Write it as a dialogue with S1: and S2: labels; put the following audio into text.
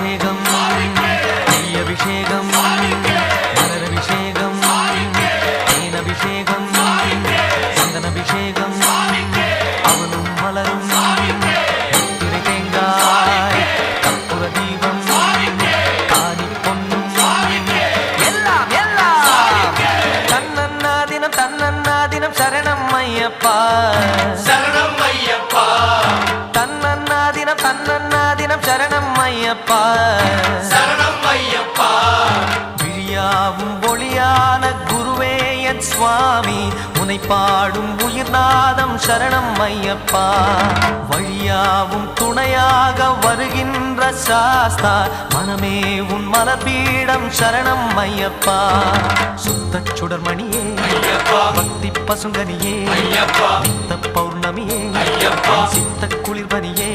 S1: அபிஷேகம் நெய் அபிஷேகம் மலர் அபிஷேகம் தேன் அபிஷேகம் சந்தன அபிஷேகம் அவனும் மலரும் திரை தேங்காய் கற்பூர தீபம் ஆதி பொன்னும் எல்லாம் எல்லாம் தன்னன்னா தினம் சரணம் ஐயப்பா
S2: சரணம் ஐயப்பா
S1: தன்னன்னா தினம் சரணம் ஐயப்பா
S2: சரணம் ஐயப்பா
S1: விழியாவும் ஒளியான குருவே என் சுவாமி உனை பாடும் உயிர்நாதம் சரணம் ஐயப்பா வழியாவும் துணையாக வருகின்ற சாஸ்தா மனமே உன் மலர்பீடம் சரணம் ஐயப்பா சுத்த சுடர்மணியே பக்தி பசுங்கனியே
S2: ஐயப்பா
S1: பௌர்ணமியே
S2: ஐயப்பா
S1: சித்த குளிர்பனியே